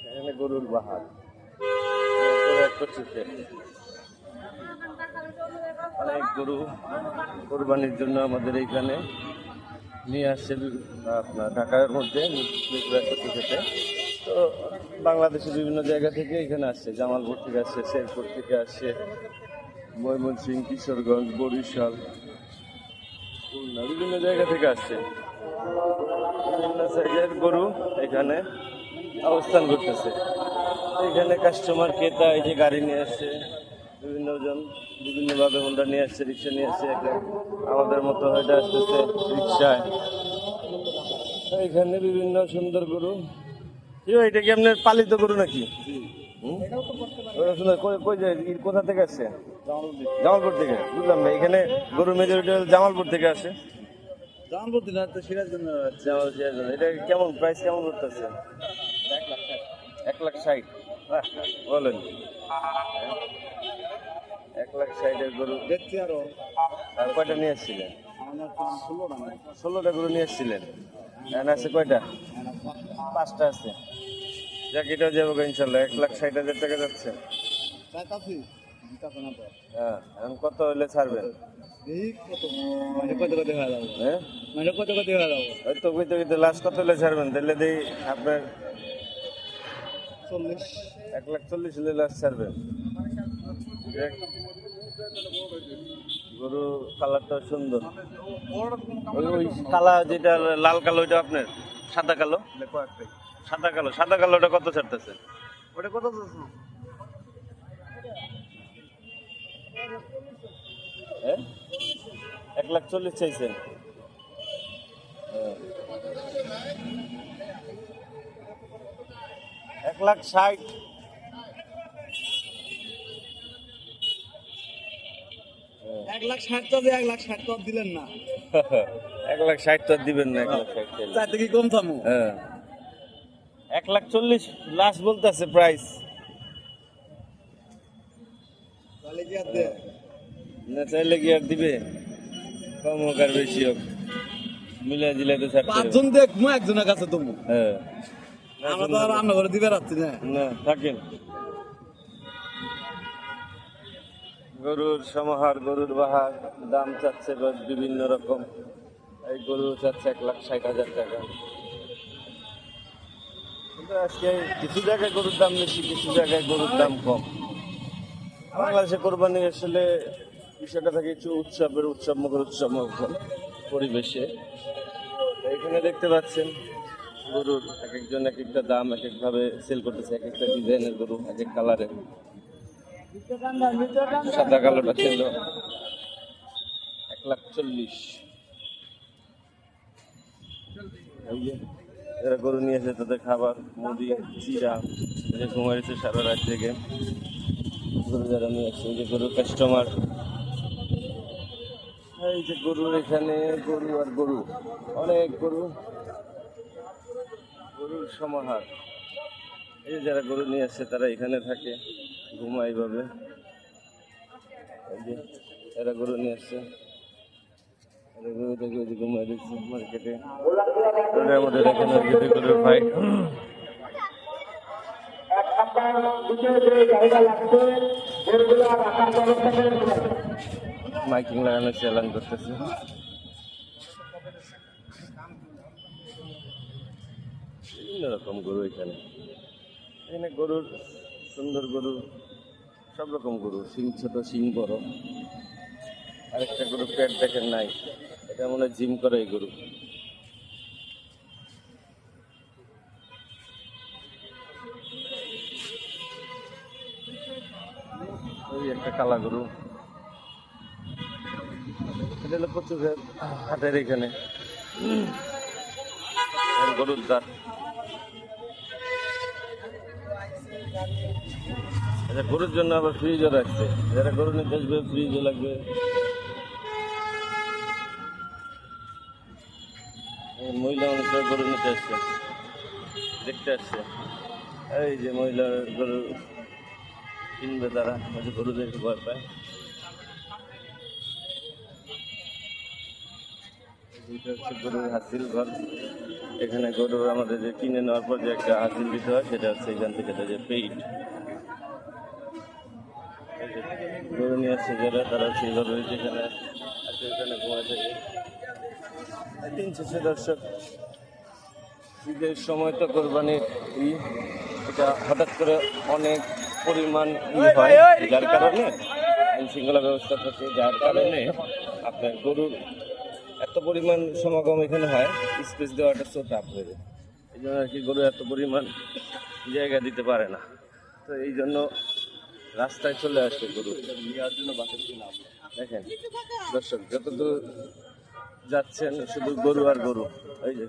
এখানে গরুর বাহার অনেক গরু কোরবানির জন্য আমাদের এইখানে নিয়ে আসছে আপনার ঢাকার মধ্যে খেতে। তো বাংলাদেশের বিভিন্ন জায়গা থেকে এখানে আসছে, জামালপুর থেকে আসছে, শেরপুর থেকে আসছে, ময়মনসিংহ, কিশোরগঞ্জ, বরিশাল, খুলনা, বিভিন্ন জায়গা থেকে আসছে। বিভিন্ন জায়গার গরু এখানে অবস্থান করতেছে। এখানে কাস্টমার ক্রেতা এই যে গাড়ি নিয়ে আসছে, বিভিন্ন জন বিভিন্নভাবে হোন্ডা নিয়ে আসছে, রিক্সা নিয়ে আসছে, আমাদের মতো হয়তো আসতেছে রিক্সায়। এখানে বিভিন্ন সুন্দর গরু। এটা কি আপনার পালিত গরু নাকি? কোথা থেকে আসছে? জামালপুর থেকে। বুঝলাম না, এখানে গরু মেজরিটি জামালপুর থেকে আসে। জামালপুর থেকে তো সিরাজগঞ্জ। এটা কেমন প্রাইস কেমন করতেছে? 1,60,000। বলেন 1,60,000 গরু দেখছি আরো। আর কয়টা নিয়ে এসেছিলেন? 16টা গরু নিয়ে এসেছিলেন। আছে কয়টা? 5টা আছে। যাক, এটাও যাবো ইনশাল্লাহ। 1,60,000 টাকা যাচ্ছে। হ্যাঁ, এখন কত হলে ছাড়বেন? লাস্ট কত হলে ছাড়বেন? তাহলে দিই আপনার 1,40,000 হলে লাস্ট ছাড়বেন। গরু কালারটা সুন্দর। ওই কালা যেটা লাল কালো, ওইটা আপনার? সাদা কালো? সাদা কালো, সাদা কালোটা কত ছাড়তেছে? ওটা কত? 1,40,000 চাইছেন? 1,60,000। 1,60,000 তো 1,60,000 তো দিলেন না। 1,60,000 তো দিবেন না। 1,60,000 চাইতে কি কম থামো? হ্যাঁ, 1,40,000 লাস্ট বলতেছে প্রাইস। তাহলে কি আর দে? না চাইলে কি আর দিবে? কম হোক আর বেশি হোক, মিলে জিলে তো ছাড়তে হবে। 5 জন দেখবো একজনের কাছে তুমি। হ্যাঁ, আমরা তো আর রান্না করে দিবে রাখছি না। না থাকেন। গরুর সমাহার, গরুর বাহার, দাম চাচ্ছে বিভিন্ন রকম। এই গরু চাচ্ছে 1,60,000 টাকা। কিন্তু আজকে কিছু জায়গায় গরুর দাম বেশি, কিছু জায়গায় গরুর দাম কম। বাংলাদেশে কোরবানি আসলে বিষয়টা থাকে একটু উৎসবমুখর পরিবেশে। এখানে দেখতে পাচ্ছেন গরুর এক একজন এক একটা দাম এক একভাবে সেল করতেছে, এক একটা ডিজাইনের গরু, এক এক কালারের। সাদা কালোটা ছিল 1,40,000। এই যে যারা গরু নিয়ে এসে তাদের খাবার, মুদি, চিরা, ঘুমাইছে সারা রাত থেকে গরু যারা নিয়ে আসছে। এই যে গরুর কাস্টমার, এই যে গরুর এখানে গরু আর গরু, অনেক গরু, গরুর সমাহার। এই যে যারা গরু নিয়ে আসছে তারা এখানে থাকে, ঘুমায় এইভাবে। এই যে যারা গরু নিয়ে আসছে গরু থেকে ওই যে ঘুমায় দিচ্ছে মার্কেটে। আমাদের এখানে গরুর ফাইট। মাইকিং লাগানো চ্যালেন করতেছে। বিভিন্ন রকম গরু এখানে। এখানে গরুর সুন্দর গরু, সব রকম গরু, শিং ছোট শিং বড়। আরেকটা গরু পেট দেখেন নাই, এটা মনে হয় জিম করে এই গরু। ওই একটা কালা গরু, এটা হলো প্রচুর হাটের এখানে গরুর দাঁত। এটা গরুর জন্য আবার ফ্রিজও রাখছে, যারা গরু নিতে আসবে ফ্রিজও লাগবে। মহিলা মানুষরা গরু নিতে আসছে, দেখতে আসছে। এই যে মহিলা গরু কিনবে, তারা গরু দেখে ভয় পায়। এইটা হচ্ছে গরুর হাসিল ঘর। এখানে গরু আমাদের যে কিনে নেওয়ার পর যে একটা হাসিল দিতে হয় সেটা হচ্ছে এখান থেকে যে পেইড। গরু নিয়ে আসছে যারা, তারা সেইভাবে যেখানে আছে এখানে ঘুমায় থাকে। দিন শেষে দর্শক, ঈদের সময় তো কোরবানির এটা হঠাৎ করে অনেক পরিমাণ হয়, যার কারণে আইন শৃঙ্খলা ব্যবস্থা থাকে, যার কারণে আপনার গরুর এত পরিমাণ সমাগম এখানে হয়, স্পেস দেওয়াটা তো টাফ হয়ে যায়। এই জন্য আর কি গরু এত পরিমাণ জায়গা দিতে পারে না, তো এই জন্য রাস্তায় চলে আসে গরু নেওয়ার জন্য। বাসের কিনা দেখেন দর্শক, যতদূর যাচ্ছেন শুধু গরু আর গরু। এই যে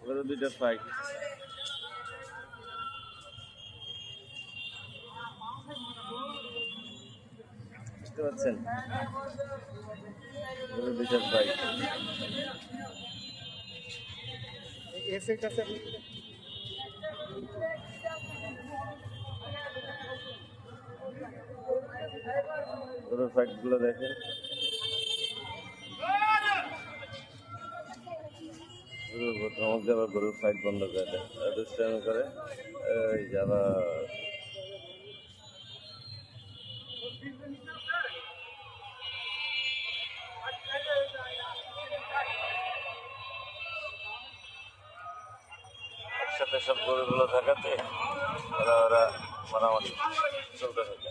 গরু দুইটা ফাইট, বুঝতে পারছেন, গরু দুইটা ফাইট। গরুর ফাইট গুলো দেখেন, ধমক দেওয়ার গরুর ফাইট বন্ধ করে দেয়, দুষ্টামি করে। এই যাবা একসাথে সব গরুগুলো থাকাতে ওরা মারামারি চলতে থাকে।